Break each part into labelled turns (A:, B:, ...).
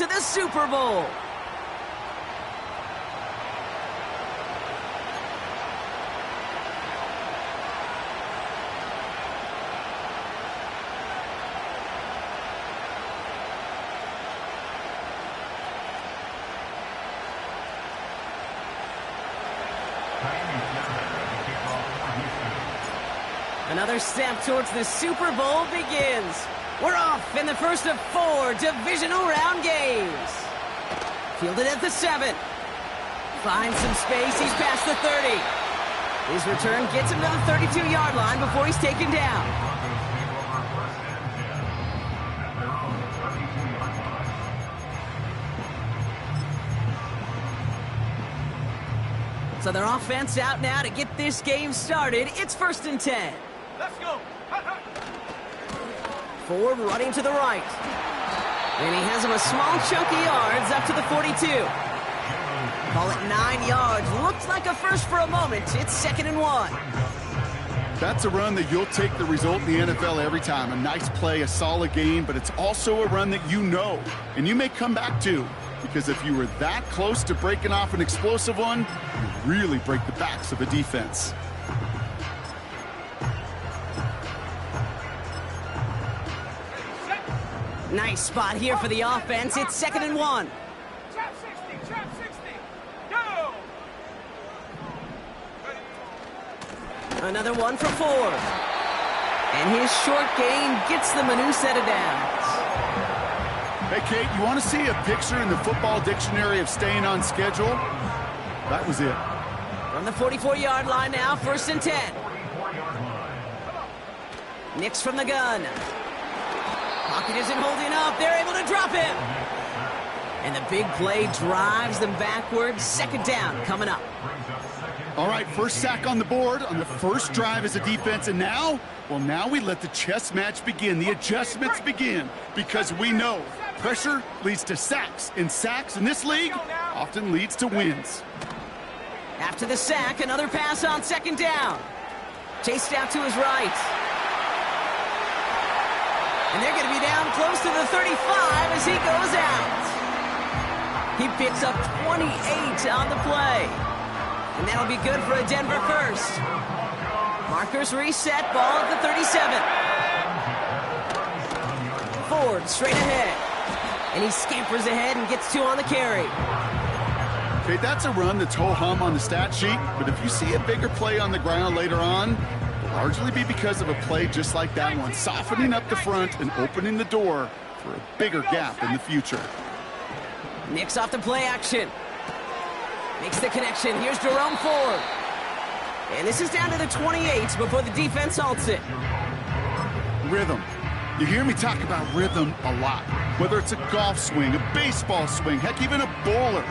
A: to the Super Bowl. Another step towards the Super Bowl begins. We're off in the first of 4 divisional round games. Fielded at the 7. Finds some space. He's past the 30. His return gets him to the 32-yard line before he's taken down. So their offense out now to get this game started. It's 1st and 10.
B: Let's go.
A: Ford running to the right. And he has him a small chunk of yards up to the 42. Call it 9 yards. Looks like a first for a moment. It's 2nd and 1.
C: That's a run that you'll take the result in the NFL every time. A nice play, a solid game, but it's also a run that you know and you may come back to. Because if you were that close to breaking off an explosive one, you really break the backs of a defense.
A: Nice spot here for the offense. It's 2nd and 1.
B: Trap 60, trap 60. Go!
A: Another one for Ford. And his short gain gets them a new set of downs.
C: Hey, Kate, you want to see a picture in the football dictionary of staying on schedule? That was it.
A: From the 44-yard line now, 1st and 10. Nix from the gun. Pocket isn't holding up. They're able to drop him. And the big play drives them backwards. 2nd down coming up.
C: All right, first sack on the board on the first drive as a defense. And now, well, now we let the chess match begin. The adjustments begin because we know pressure leads to sacks. And sacks in this league often leads to wins.
A: After the sack, another pass on 2nd down. Chased out to his right. And they're going to be down close to the 35 as he goes out. He picks up 28 on the play. And that'll be good for a Denver first. Markers reset, ball at the 37. Ford straight ahead. And he scampers ahead and gets 2 on the carry.
C: Okay, that's a run that's ho-hum on the stat sheet, but if you see a bigger play on the ground later on, largely be because of a play just like that one, softening up the front and opening the door for a bigger gap in the future.
A: Nix off the play action. Makes the connection. Here's Jerome Ford. And this is down to the 28 before the defense halts it.
C: Rhythm. You hear me talk about rhythm a lot. Whether it's a golf swing, a baseball swing, heck, even a bowler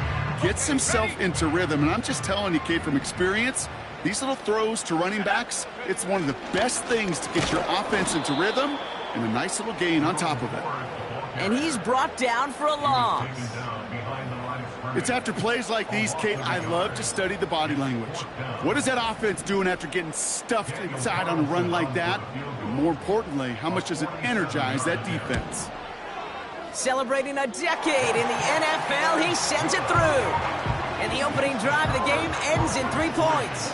C: gets himself into rhythm. And I'm just telling you, Kate, from experience, these little throws to running backs, it's one of the best things to get your offense into rhythm and a nice little gain on top of it.
A: And he's brought down for a loss.
C: It's after plays like these, Kate, I love to study the body language. What is that offense doing after getting stuffed inside on a run like that? And more importantly, how much does it energize that defense?
A: Celebrating a decade in the NFL, he sends it through. And the opening drive of the game ends in 3 points.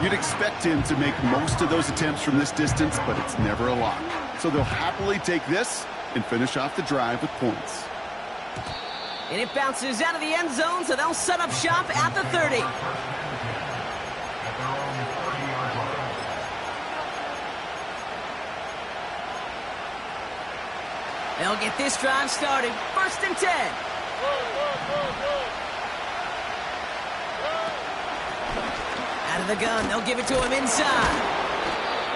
C: You'd expect him to make most of those attempts from this distance, but it's never a lot. So they'll happily take this and finish off the drive with points.
A: And it bounces out of the end zone, so they'll set up shop at the 30. They'll get this drive started. 1st and 10. Out of the gun, they'll give it to him inside.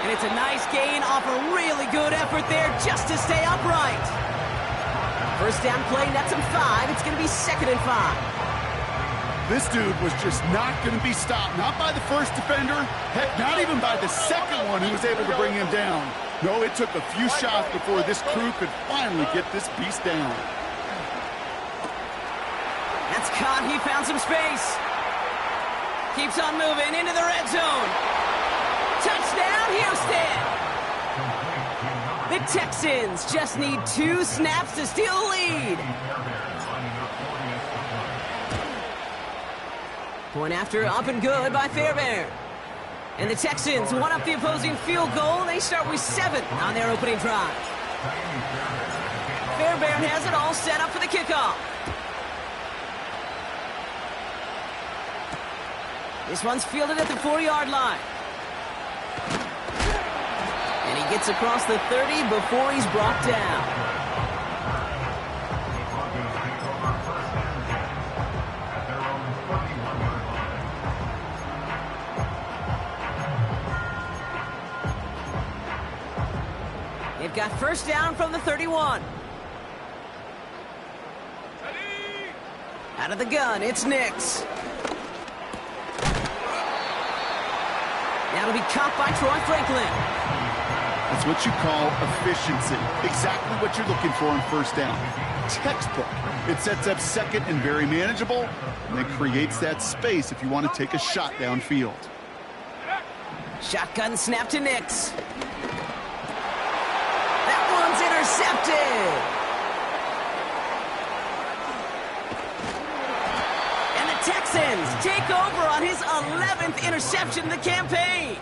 A: And it's a nice gain off a really good effort there just to stay upright. First down play, nets him 5. It's going to be 2nd and 5.
C: This dude was just not going to be stopped. Not by the first defender. Heck, not even by the second one who was able to bring him down. No, it took a few shots before this crew could finally get this beast down.
A: That's caught. He found some space. Keeps on moving into the red zone. Touchdown, Houston! The Texans just need 2 snaps to steal the lead. Point after up and good by Fairbairn. And the Texans one up the opposing field goal. They start with 7 on their opening drive. Fairbairn has it all set up for the kickoff. This one's fielded at the 4-yard line. And he gets across the 30 before he's brought down. They've got first down from the 31. Out of the gun, it's Nix. That'll be caught by Troy Franklin.
C: That's what you call efficiency. Exactly what you're looking for in first down. Textbook. It sets up second and very manageable, and then creates that space if you want to take a shot downfield.
A: Shotgun snap to Nix. That one's intercepted. And the Texans take over on his 11th interception of the campaign.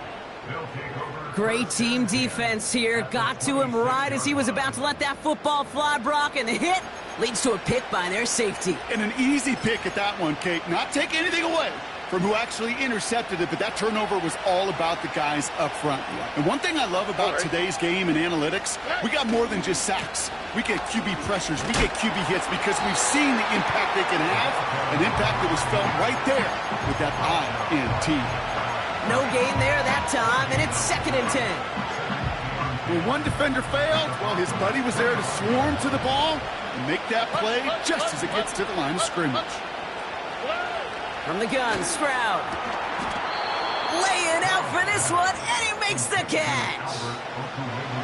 A: Great team defense here. Got to him right as he was about to let that football fly, Brock, and the hit leads to a pick by their safety.
C: And an easy pick at that one, Kate. Not taking anything away from who actually intercepted it, but that turnover was all about the guys up front. And one thing I love about today's game and analytics, we got more than just sacks. We get QB pressures, we get QB hits because we've seen the impact they can have, an impact that was felt right there with that INT.
A: No gain there that time, and it's 2nd and 10.
C: When one defender failed, well, his buddy was there to swarm to the ball and make that play just as it gets to the line of scrimmage.
A: From the gun, Stroud. Laying out for this one, and he makes the catch.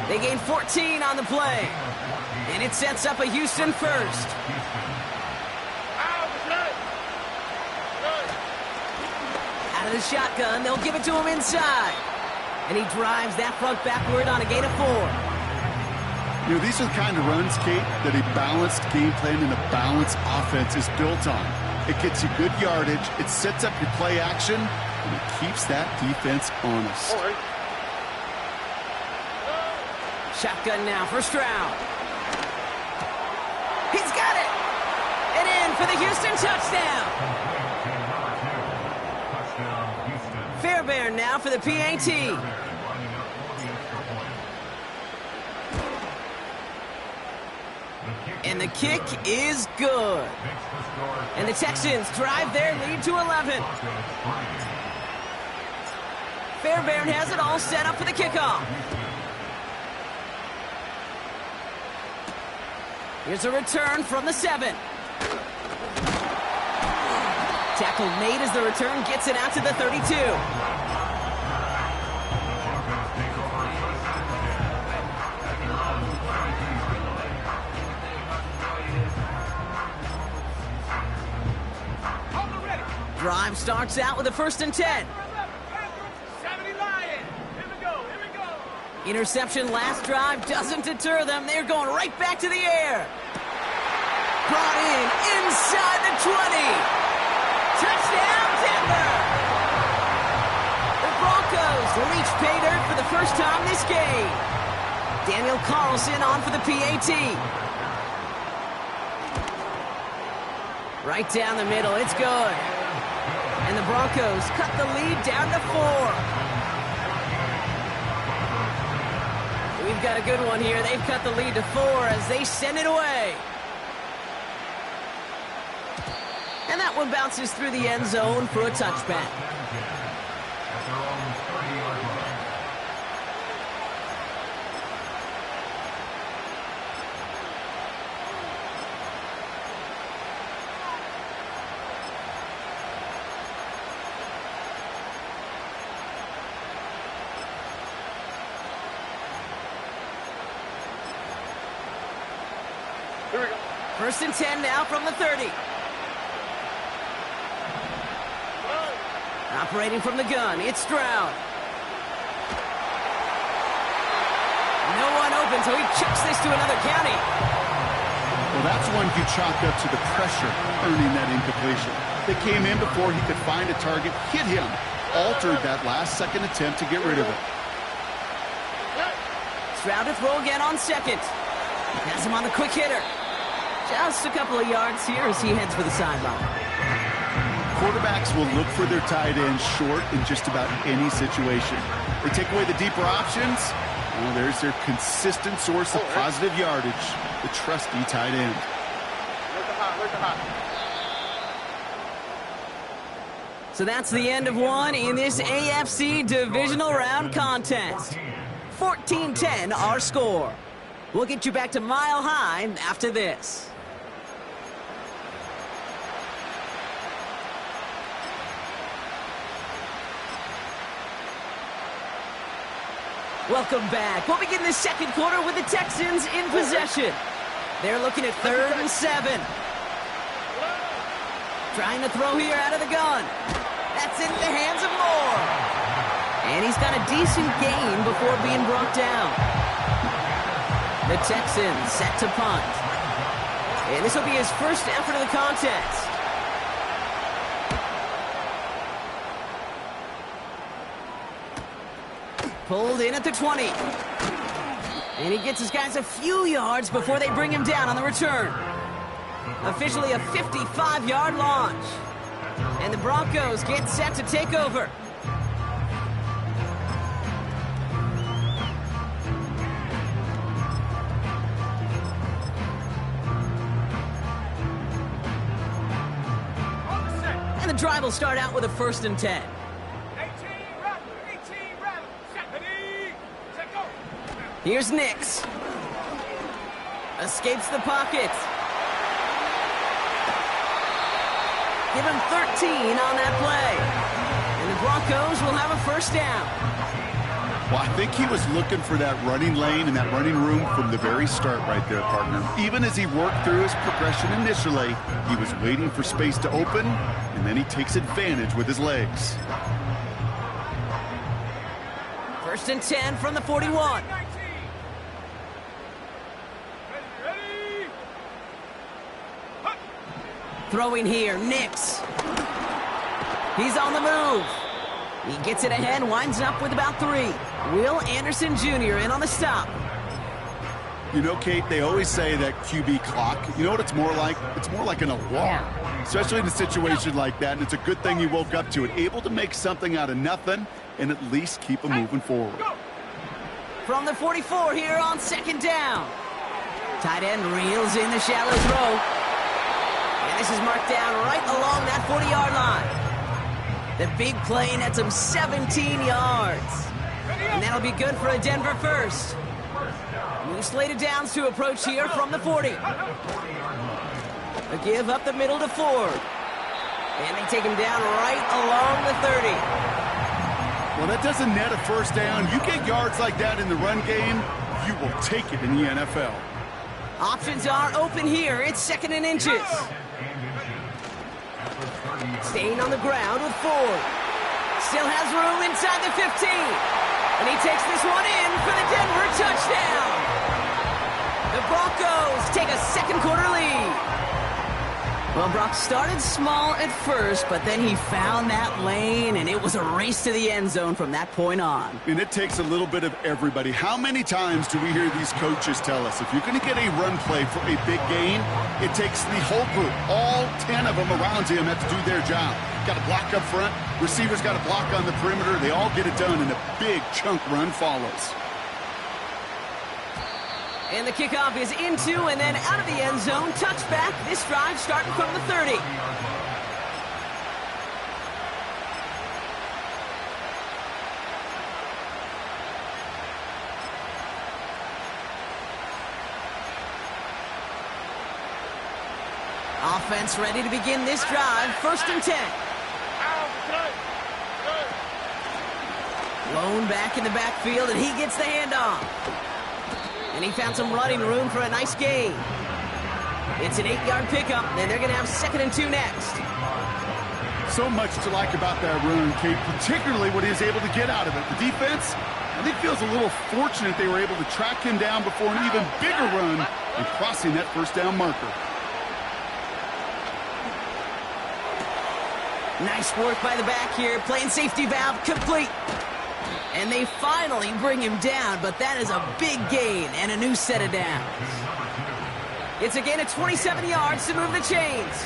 A: They gain 14 on the play, and it sets up a Houston first. Out of the shotgun, they'll give it to him inside. And he drives that front backward on a gain of 4.
C: You know, these are the kind of runs, Kate, that a balanced game plan and a balanced offense is built on. It gets you good yardage, it sets up your play action, and it keeps that defense honest.
A: Shotgun now for Stroud. He's got it! And in for the Houston touchdown! Fairbairn now for the PAT. And the kick is good. And the Texans drive their lead to 11. Fairbairn has it all set up for the kickoff. Here's a return from the 7. Tackle made as the return gets it out to the 32. Drive starts out with a 1st and 10. Interception last drive doesn't deter them. They're going right back to the air. Brought in inside the 20. Touchdown, Denver! The Broncos reach pay dirt for the first time this game. Daniel Carlson on for the PAT. Right down the middle, it's good. And the Broncos cut the lead down to 4. We've got a good one here. They've cut the lead to 4 as they send it away. And that one bounces through the end zone for a touchback.
B: Here we go.
A: 1st and 10 now from the 30. Operating from the gun, it's Stroud. No one open, so he chucks this to another county.
C: Well, that's one you chalk up to the pressure earning that incompletion. They came in before he could find a target, hit him, altered that last-second attempt to get rid of it.
A: Stroud to throw again on second. Has him on the quick hitter. Just a couple of yards here as he heads for the sideline.
C: Quarterbacks will look for their tight end short in just about any situation. They take away the deeper options. Well, there's their consistent source of positive yardage, the trusty tight end.
A: So that's the end of one in this AFC divisional round contest. 14-10 our score. We'll get you back to Mile High after this. Welcome back. We'll begin the second quarter with the Texans in possession. They're looking at 3rd and 7. Trying to throw here out of the gun. That's in the hands of Moore. And he's got a decent gain before being brought down. The Texans set to punt. And this will be his first effort of the contest. Pulled in at the 20. And he gets his guys a few yards before they bring him down on the return. Officially a 55-yard launch. And the Broncos get set to take over. And the drive will start out with a 1st and 10. Here's Nix. Escapes the pocket. Give him 13 on that play. And the Broncos will have a 1st down.
C: Well, I think he was looking for that running lane and that running room from the very start right there, partner. Even as he worked through his progression initially, he was waiting for space to open, and then he takes advantage with his legs.
A: 1st and 10 from the 41. Throwing here, Nix. He's on the move. He gets it ahead, winds up with about 3. Will Anderson Jr. in on the stop.
C: You know, Kate, they always say that QB clock, you know what it's more like? It's more like an alarm, especially in a situation like that, and it's a good thing you woke up to it. Able to make something out of nothing and at least keep them moving forward.
A: From the 44 here on 2nd down. Tight end reels in the shallow throw. And this is marked down right along that 40-yard line. The big play nets him 17 yards. And that'll be good for a Denver 1st. New slated downs to approach here from the 40. A give up the middle to Ford. And they take him down right along the 30.
C: Well, that doesn't net a 1st down. You get yards like that in the run game, you will take it in the NFL.
A: Options are open here. It's 2nd and inches. Staying on the ground with Ford. Still has room inside the 15. And he takes this one in for the Denver touchdown. The Broncos take a 2nd quarter lead. Well, Brock started small at first, but then he found that lane, and it was a race to the end zone from that point on.
C: And it takes a little bit of everybody. How many times do we hear these coaches tell us, if you're going to get a run play for a big gain, it takes the whole group, all 10 of them around him have to do their job. Got to block up front, receivers got to block on the perimeter, they all get it done, and a big chunk run follows.
A: And the kickoff is into and then out of the end zone. Touchback. This drive starting from the 30. Offense ready to begin this drive. 1st and 10. Lone back in the backfield, and he gets the handoff. And he found some running room for a nice gain. It's an 8-yard pickup, and they're going to have 2nd and 2 next.
C: So much to like about that run, Kate, particularly what he was able to get out of it. The defense, I think feels a little fortunate they were able to track him down before an even bigger run and crossing that first down marker.
A: Nice work by the back here, playing safety valve complete. And they finally bring him down, but that is a big gain and a new set of downs. It's a gain of 27 yards to move the chains.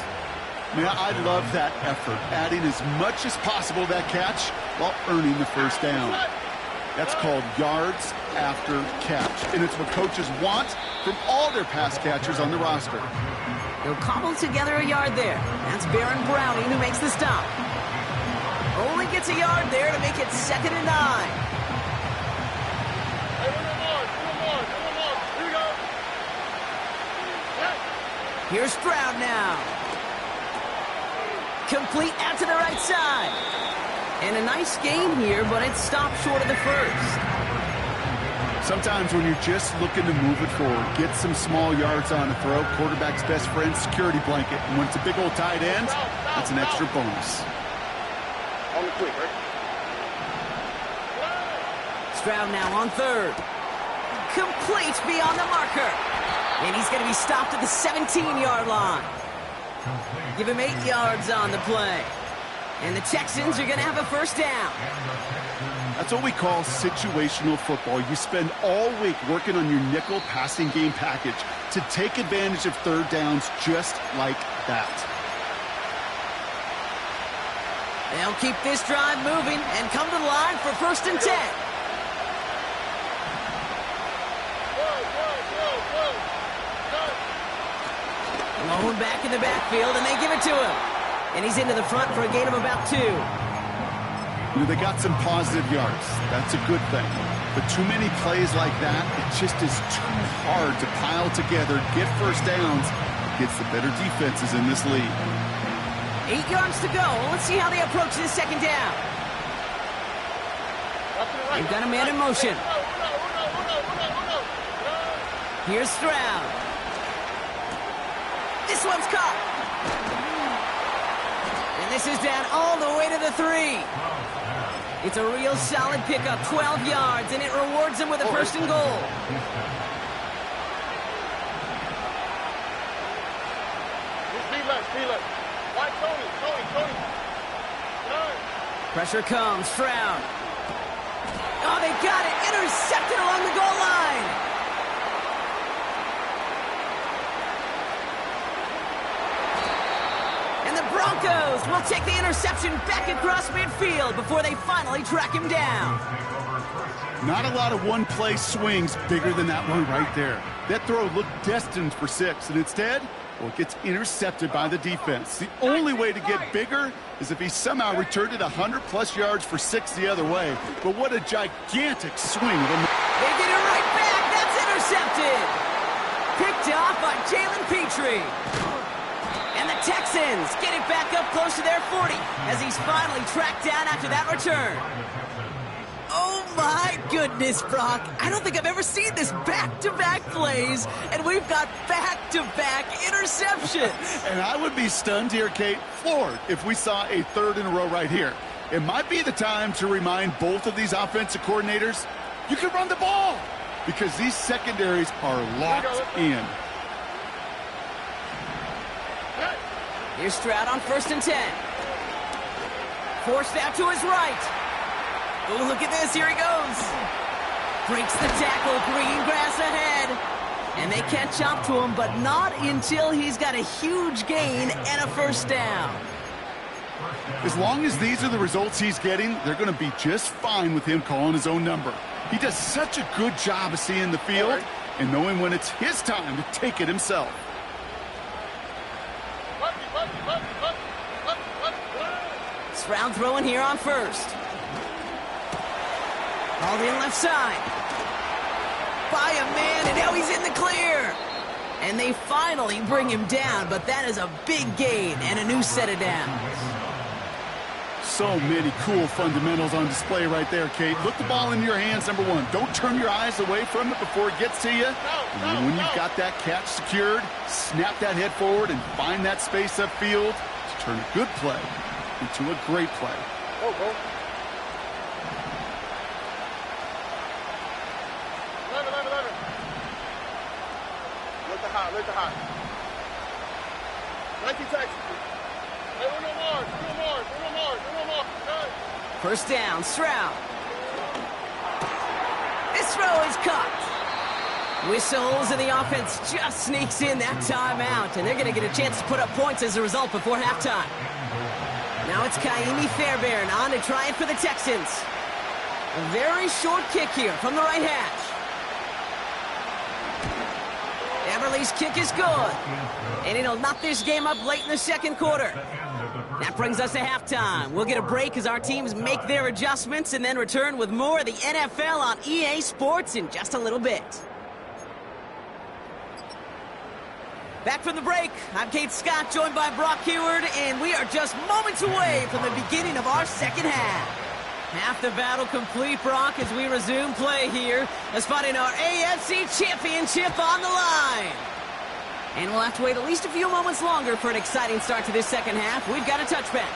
C: Man, I love that effort, adding as much as possible to that catch while earning the first down. That's called yards after catch, and it's what coaches want from all their pass catchers on the roster.
A: He'll cobble together a yard there. That's Baron Browning who makes the stop. Only gets a yard there to make it 2nd and 9.
B: Hey, one more. Here we go.
A: Here's Stroud now. Complete out to the right side. And a nice gain here, but it stopped short of the first.
C: Sometimes when you're just looking to move it forward, get some small yards on a throw, quarterback's best friend, security blanket. And when it's a big old tight end, that's an extra bonus.
B: On the quick, right?
A: Stroud now on 3rd. Complete beyond the marker. And he's going to be stopped at the 17-yard line. Give him 8 yards on the play. And the Texans are going to have a first down.
C: That's what we call situational football. You spend all week working on your nickel passing game package to take advantage of third downs just like that.
A: They'll keep this drive moving and come to the line for 1st and 10. Lone back in the backfield, and they give it to him. And he's into the front for a gain of about 2.
C: You know, they got some positive yards. That's a good thing. But too many plays like that, it just is too hard to pile together, get first downs against the better defenses in this league.
A: 8 yards to go. Let's see how they approach this 2nd down. They've got a man in motion. Here's Stroud. This one's caught. And this is down all the way to the 3. It's a real solid pickup, 12 yards, and it rewards him with a 1st and goal.
B: Watch Tony.
A: Pressure comes, Stroud. Oh, they got it. Intercepted along the goal line. And the Broncos will take the interception back across midfield before they finally track him down.
C: Not a lot of one-play swings bigger than that one right there. That throw looked destined for 6, and instead, well, it gets intercepted by the defense. The only way to get bigger is if he somehow returned it 100-plus yards for 6 the other way. But what a gigantic swing.
A: They get it right back. That's intercepted. Picked off by Jalen Petrie. And the Texans get it back up close to their 40 as he's finally tracked down after that return. Oh, my goodness, Brock. I don't think I've ever seen this back-to-back plays, and we've got back-to-back interceptions.
C: And I would be stunned here, Kate, floored, if we saw a 3rd in a row right here. It might be the time to remind both of these offensive coordinators, you can run the ball, because these secondaries are locked in.
A: Here's Stroud on 1st and 10. Forced out to his right. Oh, look at this. Here he goes. Breaks the tackle. Green grass ahead. And they catch up to him, but not until he's got a huge gain and a 1st down.
C: As long as these are the results he's getting, they're going to be just fine with him calling his own number. He does such a good job of seeing the field and knowing when it's his time to take it himself.
A: Stroud throwing here on 1st. All in left side. By a man, and now he's in the clear. And they finally bring him down, but that is a big gain and a new set of downs.
C: So many cool fundamentals on display right there, Kate. Look the ball into your hands, number 1. Don't turn your eyes away from it before it gets to you. And then when you've got that catch secured, snap that head forward and find that space upfield to turn a good play into a great play.
D: high, let the high. Like you text me. Hey, one more.
A: First down, Stroud. This throw is caught. Whistles, and the offense just sneaks in that timeout, and they're going to get a chance to put up points as a result before halftime. Now it's Kaimi Fairbairn on to try it for the Texans. A very short kick here from the right hash. Everly's kick is good, and it'll knock this game up late in the second quarter. That brings us to halftime. We'll get a break as our teams make their adjustments and then return with more of the NFL on EA Sports in just a little bit. Back from the break, I'm Kate Scott, joined by Brock Heward, and we are just moments away from the beginning of our second half. Half the battle complete, Brock, as we resume play here, as fighting our AFC Championship on the line. And we'll have to wait at least a few moments longer for an exciting start to this second half. We've got a touchback.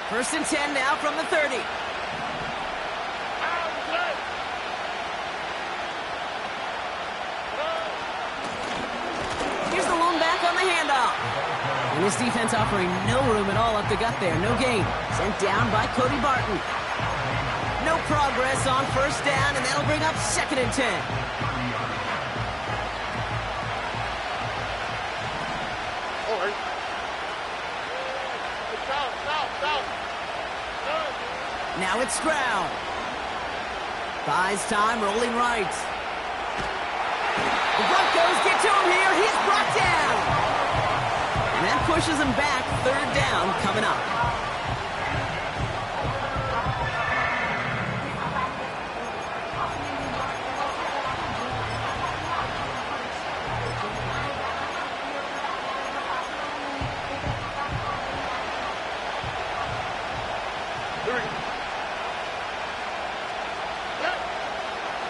A: First and 10 now from the 30. Here's the lone back on the handoff. And this defense offering no room at all up the gut there. No gain. Sent down by Cody Barton. No progress on first down, and that'll bring up second and 10. Now it's Stroud. Buys time, rolling right. The Broncos get to him here. He's brought down. And that pushes him back. Third down coming up.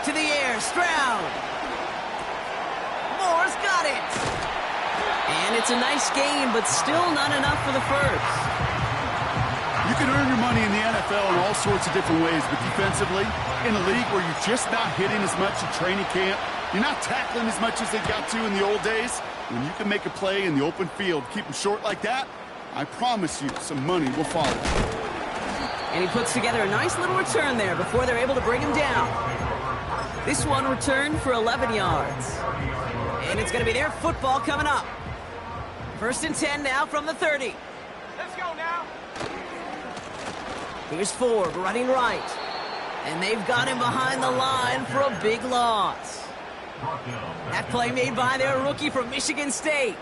A: To the air, Stroud. Moore's got it. And it's a nice game, but still not enough for the first.
C: You can earn your money in the NFL in all sorts of different ways, but defensively, in a league where you're just not hitting as much in training camp, you're not tackling as much as they got to in the old days, when you can make a play in the open field, keep them short like that, I promise you some money will follow.
A: And he puts together a nice little return there before they're able to bring him down. This one returned for 11 yards. And it's going to be their football coming up. First and 10 now from the 30.
B: Let's go now.
A: Here's Ford running right. And they've got him behind the line for a big loss. That play made by their rookie from Michigan State.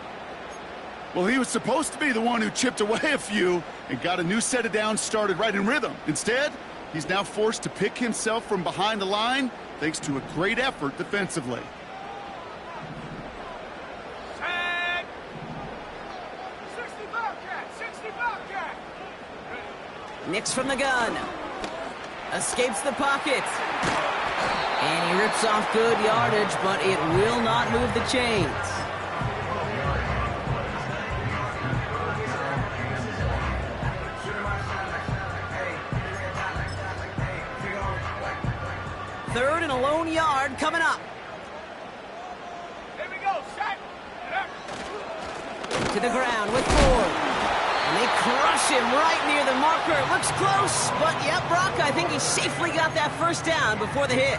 C: Well, he was supposed to be the one who chipped away a few and got a new set of downs started right in rhythm. Instead, he's now forced to pick himself from behind the line thanks to a great effort defensively.
B: Tag. 65 cat.
A: Nix from the gun. Escapes the pocket. And he rips off good yardage, but it will not move the chains. Third and a lone yard coming up.
B: Here we go, set.
A: To the ground with Ford. And they crush him right near the marker. It looks close, but yep, Brock, I think he safely got that first down before the hit.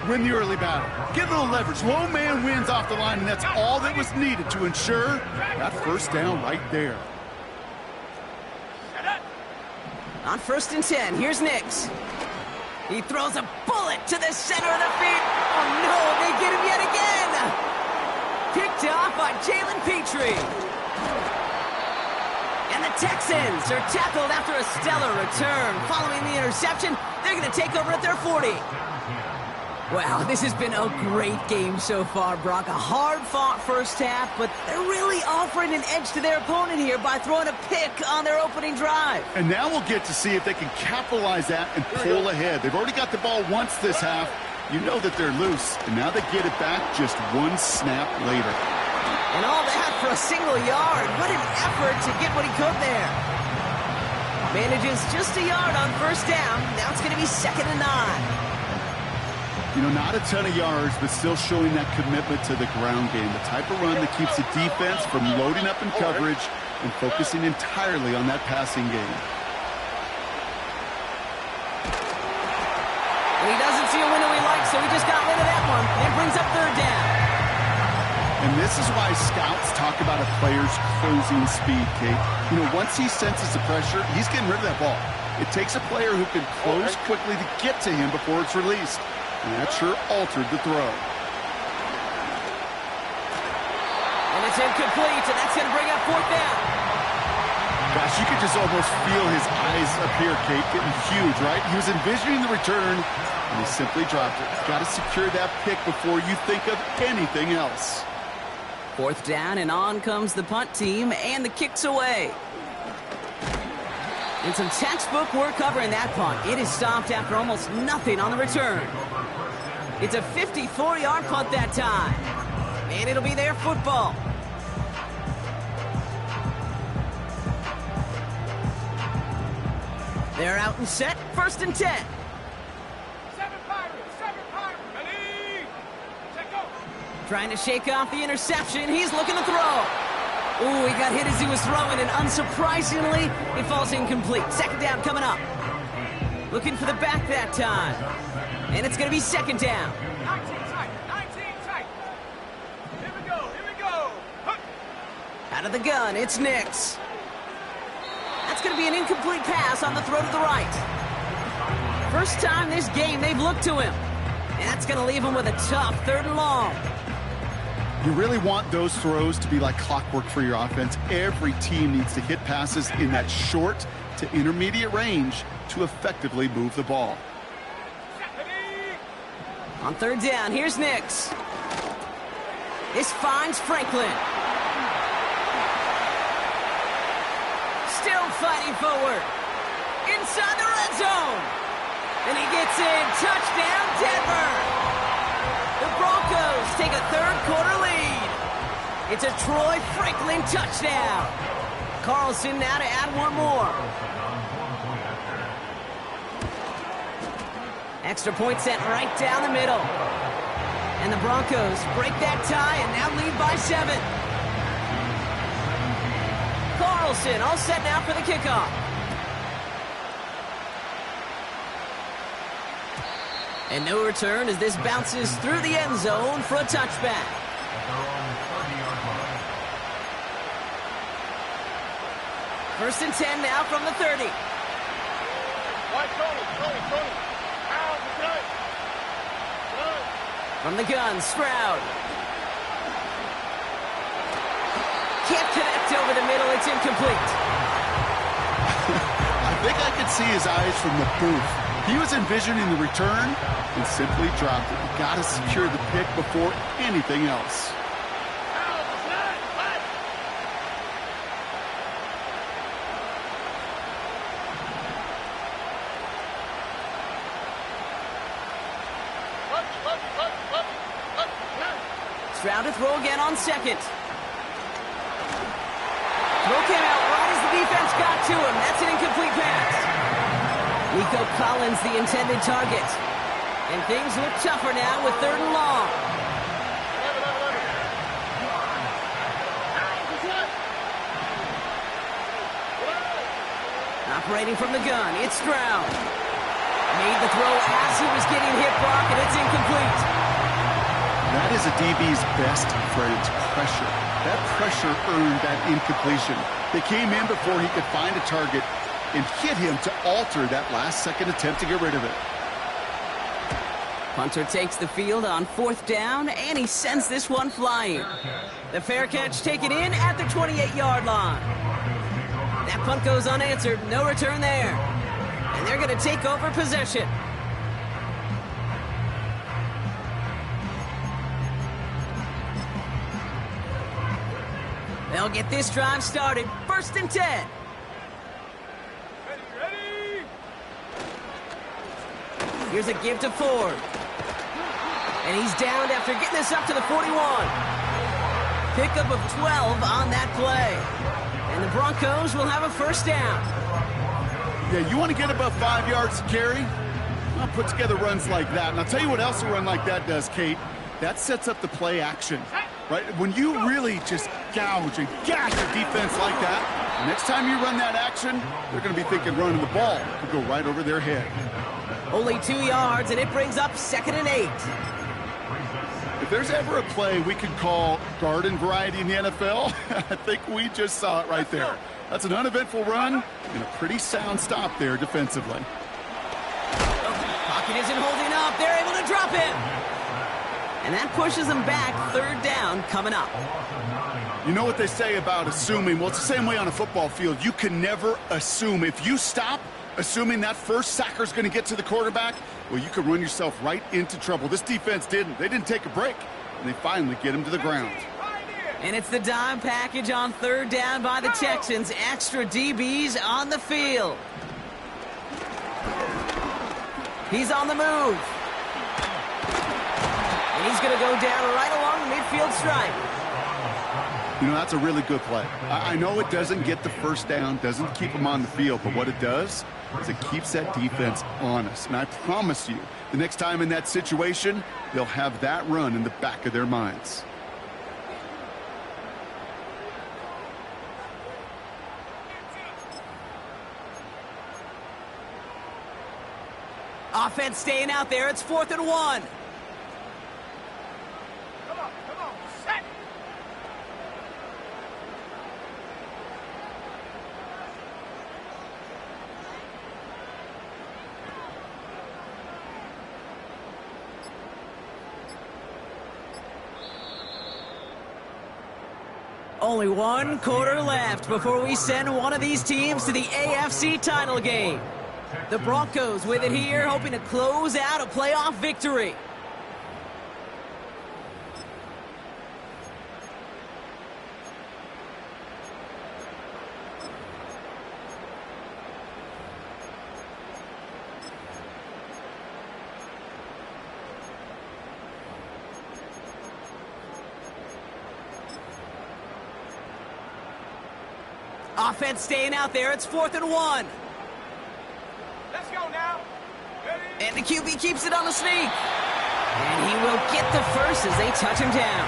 C: Win the early battle. Get a little leverage. Low man wins off the line, and that's all that was needed to ensure that first down right there.
A: On first and 10, here's Nix. He throws a bullet to the center of the field. Oh, no, they get him yet again. Picked off by Jalen Petrie. And the Texans are tackled after a stellar return. Following the interception, they're going to take over at their 40. Wow, this has been a great game so far, Brock. A hard-fought first half, but they're really offering an edge to their opponent here by throwing a pick on their opening drive.
C: And now we'll get to see if they can capitalize that and pull ahead. They've already got the ball once this half. You know that they're loose, and now they get it back just one snap later.
A: And all that for a single yard. What an effort to get what he could there. Manages just a yard on first down. Now it's going to be 2nd and 9.
C: You know, not a ton of yards, but still showing that commitment to the ground game. The type of run that keeps the defense from loading up in coverage and focusing entirely on that passing game.
A: And he doesn't see a window he likes, so he just got rid of that one. It brings up 3rd down.
C: And this is why scouts talk about a player's closing speed, Kate. You know, once he senses the pressure, he's getting rid of that ball. It takes a player who can close quickly to get to him before it's released. And that sure altered the throw.
A: And it's incomplete, and that's going to bring up 4th down.
C: Gosh, you could just almost feel his eyes up here, Kate, getting huge, right? He was envisioning the return, and he simply dropped it. Got to secure that pick before you think of anything else.
A: 4th down, and on comes the punt team, and the kick's away. And some textbook work covering that punt. It is stopped after almost nothing on the return. It's a 54-yard punt that time. And it'll be their football. They're out and set, 1st and 10.
B: 7 Pirates, 7 Pirates. Ready? Check go.
A: Trying to shake off the interception. He's looking to throw. Ooh, he got hit as he was throwing, and unsurprisingly, it falls incomplete. 2nd down coming up. Looking for the back that time. And it's going to be 2nd down.
B: 19 tight, 19 tight. Here we go, here we go. Hup.
A: Out of the gun, it's Nix. That's going to be an incomplete pass on the throw to the right. First time this game they've looked to him. And that's going to leave him with a tough 3rd and long.
C: You really want those throws to be like clockwork for your offense. Every team needs to hit passes in that short to intermediate range to effectively move the ball.
A: On 3rd down, here's Nix. This finds Franklin. Still fighting forward. Inside the red zone. And he gets in. Touchdown, Denver. The Broncos take a 3rd quarter lead. It's a Troy Franklin touchdown. Carlson now to add one more. Extra point sent right down the middle. And the Broncos break that tie and now lead by 7. Carlson all set now for the kickoff. And no return as this bounces through the end zone for a touchback. First and 10 now from the 30.
D: Tony.
A: From the gun, Stroud. Can't connect over the middle, it's incomplete.
C: I think I could see his eyes from the booth. He was envisioning the return and simply dropped it. You got to secure the pick before anything else.
A: Stroud to throw again on 2nd. Throw came out right as the defense got to him. That's an incomplete pass. Nico Collins, the intended target. And things look tougher now with 3rd and long. Operating from the gun, it's Stroud. Made the throw as he was getting hit block, and it's incomplete.
C: That is a DB's best friend, pressure. That pressure earned that incompletion. They came in before he could find a target and hit him to alter that last-second attempt to get rid of it.
A: Punter takes the field on 4th down, and he sends this one flying. The fair catch taken in at the 28-yard line. That punt goes unanswered, no return there. And they're going to take over possession. They'll get this drive started. 1st and 10.
B: Ready?
A: Here's a give to Ford. And he's downed after getting this up to the 41. Pickup of 12 on that play. And the Broncos will have a 1st down. 1st and 10 now from the 30. 1 Pirates, 1 Pirates. Ready? Check go. 7 Pirates, 7 Pirates. Ready? Check go. 7 Pirates, 7 Pirates. Ready? Check go. 7 Pirates, 7 Pirates. And the Broncos will have a 1st down.
C: Yeah, you want to get above 5 yards to carry? Well, put together runs like that. And I'll tell you what else a run like that does, Kate. That sets up the play action, right? When you really just gouge and gash your defense like that, the next time you run that action, they're going to be thinking running the ball. It could go right over their head.
A: Only 2 yards, and it brings up 2nd and 8.
C: If there's ever a play we could call garden variety in the NFL, I think we just saw it right there. That's an uneventful run and a pretty sound stop there defensively.
A: Pocket isn't holding up. They're able to drop him. And that pushes them back. 3rd down coming up.
C: You know what they say about assuming? Well, it's the same way on a football field. You can never assume. If you stop assuming that first sacker's going to get to the quarterback, well, you could run yourself right into trouble. This defense didn't. They didn't take a break, and they finally get him to the ground.
A: And it's the dime package on 3rd down by the Texans. Extra DBs on the field. He's on the move. And he's going to go down right along the midfield stripe.
C: You know, that's a really good play. I know it doesn't get the first down, doesn't keep them on the field, but what it does is it keeps that defense honest. And I promise you, the next time in that situation, they'll have that run in the back of their minds.
A: Offense staying out there. It's 4th and 1.
B: Come on, set.
A: Only 1 quarter left before we send one of these teams to the AFC title game. The Broncos with it here, hoping to close out a playoff victory. Offense staying out there. It's 4th and 1.
B: Let's go now. Ready?
A: And the QB keeps it on the sneak. And he will get the first as they touch him down.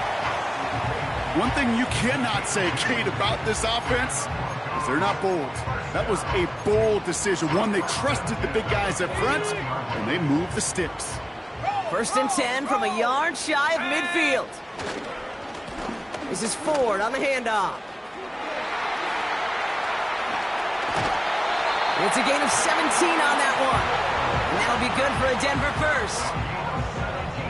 C: One thing you cannot say, Kate, about this offense is they're not bold. That was a bold decision. One, they trusted the big guys up front, and they moved the sticks.
A: 1st and 10 from a yard shy of midfield. This is Ford on the handoff. It's a gain of 17 on that one. And that'll be good for a Denver first.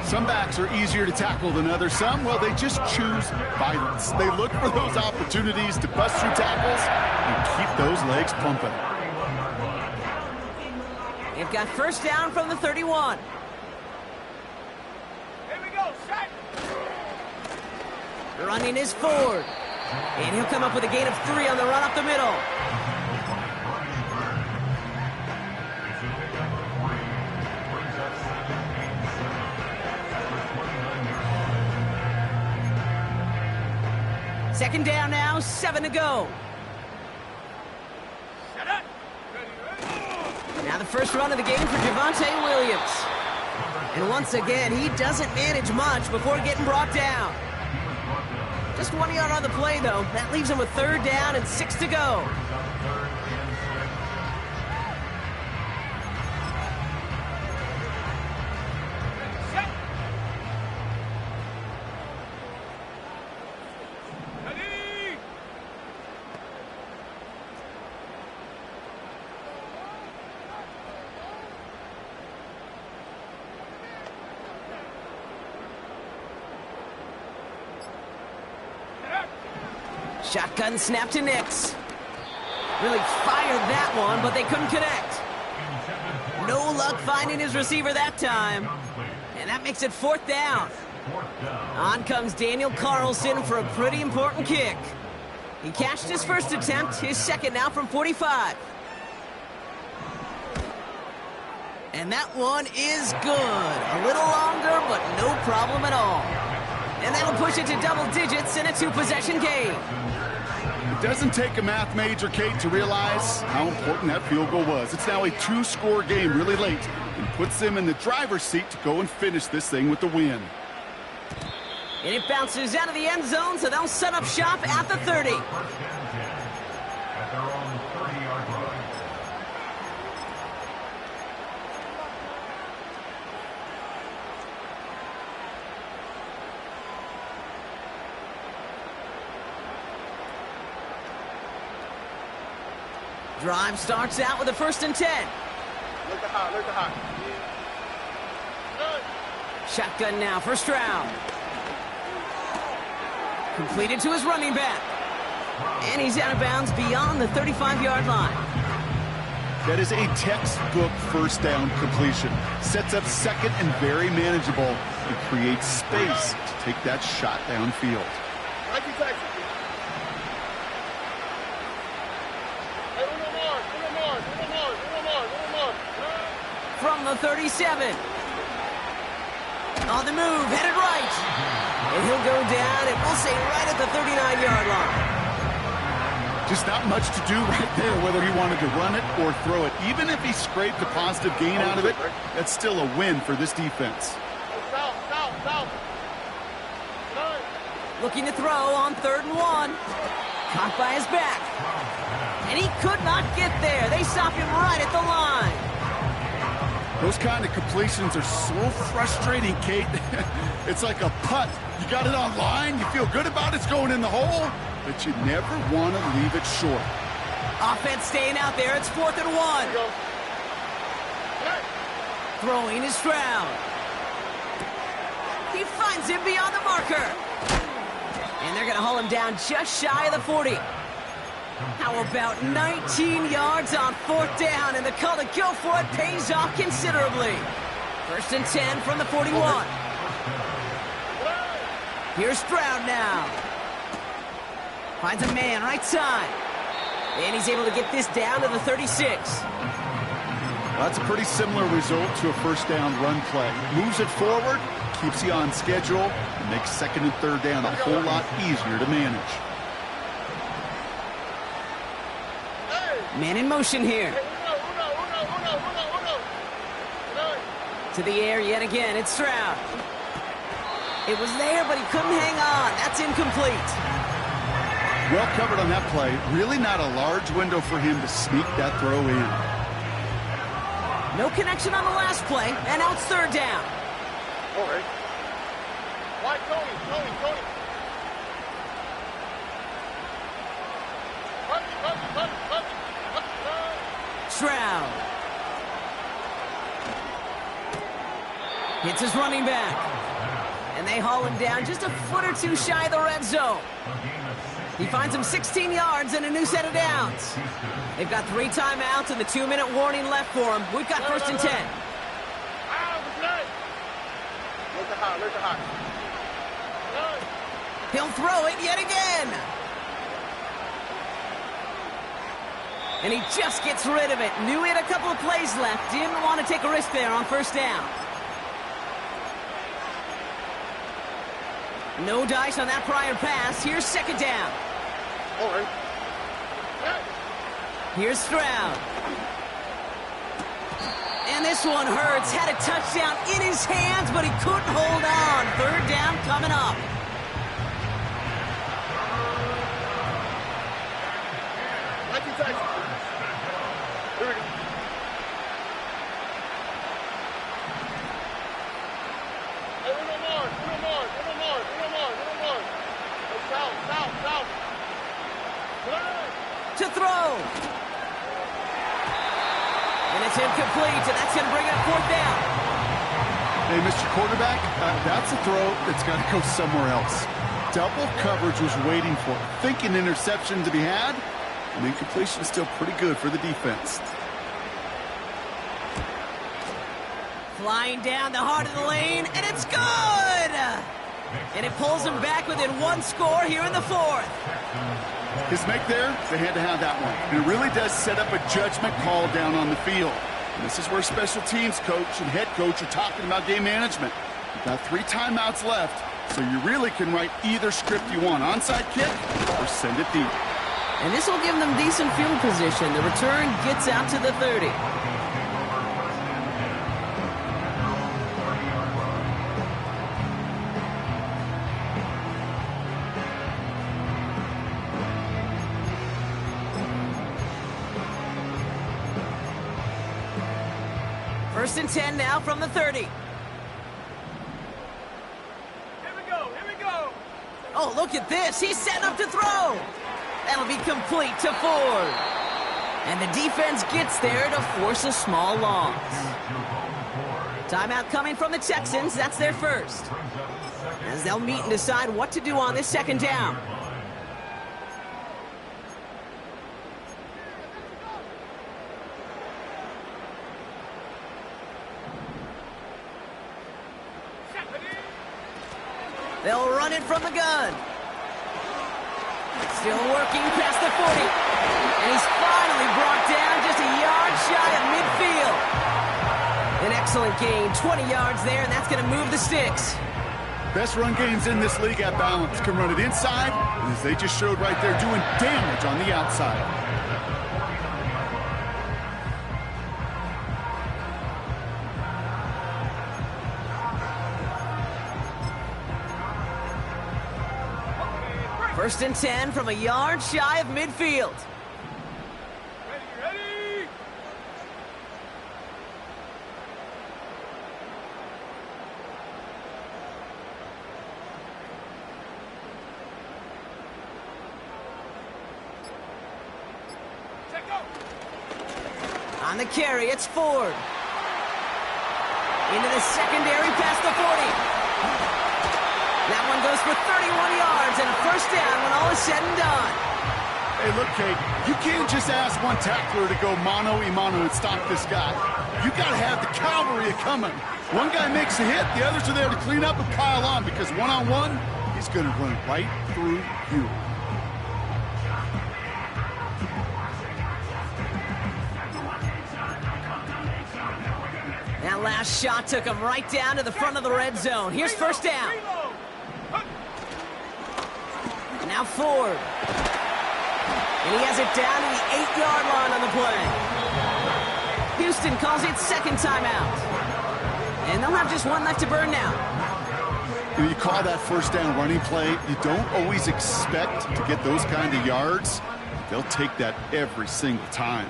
C: Some backs are easier to tackle than others. Some, well, they just choose violence. They look for those opportunities to bust through tackles and keep those legs pumping.
A: They've got 1st down from the 31.
B: Here we go, set.
A: Running is Ford. And he'll come up with a gain of 3 on the run up the middle. Second down now, 7 to go.
B: Set up. Ready.
A: Now the first run of the game for Javonte Williams. And once again, he doesn't manage much before getting brought down. Just 1 yard on the play, though. That leaves him with 3rd down and 6 to go.
B: Set. Ready.
A: Shotgun snap to Nix. Really fired that one, but they couldn't connect. No luck finding his receiver that time. And that makes it 4th down. On comes Daniel Carlson for a pretty important kick. He cashed his first attempt, his second now from 45. And that one is good. A little longer, but no problem at all. And that'll push it to double digits in a 2-possession game.
C: It doesn't take a math major, Kate, to realize how important that field goal was. It's now a 2-score game really late and puts them in the driver's seat to go and finish this thing with the win.
A: And it bounces out of the end zone, so they'll set up shop at the 30. Drive starts out with a 1st and 10.
D: Look at hot, look at hot.
A: Shotgun now for Stroud. Completed to his running back. And he's out of bounds beyond the 35-yard line.
C: That is a textbook 1st down completion. Sets up 2nd and very manageable and creates space to take that shot downfield.
A: From the 37. On the move, headed right. And he'll go down, and we'll say right at the 39-yard line.
C: Just not much to do right there, whether he wanted to run it or throw it. Even if he scraped a positive gain out of it, that's still a win for this defense.
A: Looking to throw on 3rd and 1. Caught by his back. And he could not get there. They stop him right at the line.
C: Those kind of completions are so frustrating, Kate. It's like a putt. You got it on line, you feel good about it's going in the hole, but you never want to leave it short.
A: Offense staying out there. It's 4th and 1. Throwing is Stroud. He finds him beyond the marker. And they're going to haul him down just shy of the 40. How about 19 yards on 4th down, and the call to go for it pays off considerably. 1st and 10 from the 41. Here's Stroud now. Finds a man right side. And he's able to get this down to the 36.
C: That's a pretty similar result to a 1st down run play. Moves it forward, keeps you on schedule, and makes 2nd and 3rd down a whole lot easier to manage.
A: Man in motion here. To the air yet again. It's Stroud. It was there, but he couldn't hang on. That's incomplete.
C: Well covered on that play. Really not a large window for him to sneak that throw in.
A: No connection on the last play, and now it's 3rd down.
D: All right. Why, Tony.
A: Stroud. Hits his running back. And they haul him down just a foot or two shy of the red zone. He finds him 16 yards and a new set of downs. They've got 3 timeouts and the 2-minute warning left for him. We've got 1st and 10.
D: Look at hot.
A: He'll throw it yet again. And he just gets rid of it. Knew he had a couple of plays left. Didn't want to take a risk there on 1st down. No dice on that prior pass. Here's 2nd down.
D: All right.
A: Here's Stroud. And this one hurts. Had a touchdown in his hands, but he couldn't hold on. 3rd down coming up.
D: Here we go. Hey, uno more. South.
A: To throw. And it's incomplete, and that's going to bring up 4th down.
C: Hey, Mr. Quarterback, that's a throw that's got to go somewhere else. Double coverage was waiting for it. Thinking interception to be had, and incompletion is still pretty good for the defense.
A: Flying down the heart of the lane, and it's good! And it pulls him back within 1 score here in the 4th.
C: His make there, they had to have that one. And it really does set up a judgment call down on the field. And this is where special teams coach and head coach are talking about game management. You've got 3 timeouts left, so you really can write either script you want. Onside kick or send it deep.
A: And this will give them decent field position. The return gets out to the 30. First and 10 now from the 30.
B: Here we go, here we go.
A: Oh, look at this. He's setting up to throw. That'll be complete to Ford. And the defense gets there to force a small loss. Timeout coming from the Texans. That's their first. As they'll meet and decide what to do on this second down. They'll run it from the gun. Still working past the 40. And he's finally brought down just a yard shy of midfield. An excellent gain, 20 yards there, and that's going to move the sticks.
C: Best run games in this league at balance. Can run it inside, and as they just showed right there, doing damage on the outside.
A: First and 10 from a yard shy of midfield.
B: Ready. Check go.
A: On the carry, it's Ford. Into the secondary past the 40. That one goes for 31 yards and a first down when all is said and done.
C: Hey, look, Kate, you can't just ask one tackler to go mano-a-mano and stop this guy. You got to have the cavalry coming. One guy makes a hit, the others are there to clean up and pile on, because one-on-one, he's going to run right through you.
A: That last shot took him right down to the front of the red zone. Here's first down. Now Ford. And he has it down to the 8-yard line on the play. Houston calls it second timeout. And they'll have just one left to burn now.
C: You call that first down running play, you don't always expect to get those kind of yards. They'll take that every single time.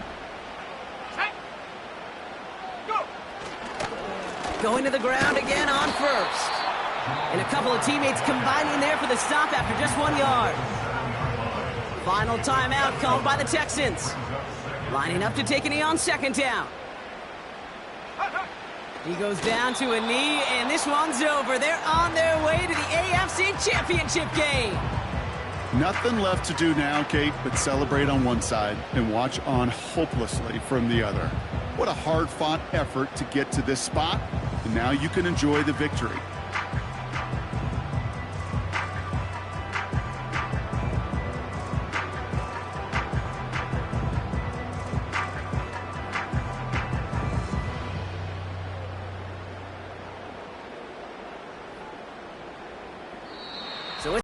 A: Going to the ground again on first. And a couple of teammates combining there for the stop after just 1 yard. Final timeout called by the Texans. Lining up to take a knee on second down. He goes down to a knee, and this one's over. They're on their way to the AFC Championship game.
C: Nothing left to do now, Kate, but celebrate on one side and watch on hopelessly from the other. What a hard-fought effort to get to this spot, and now you can enjoy the victory.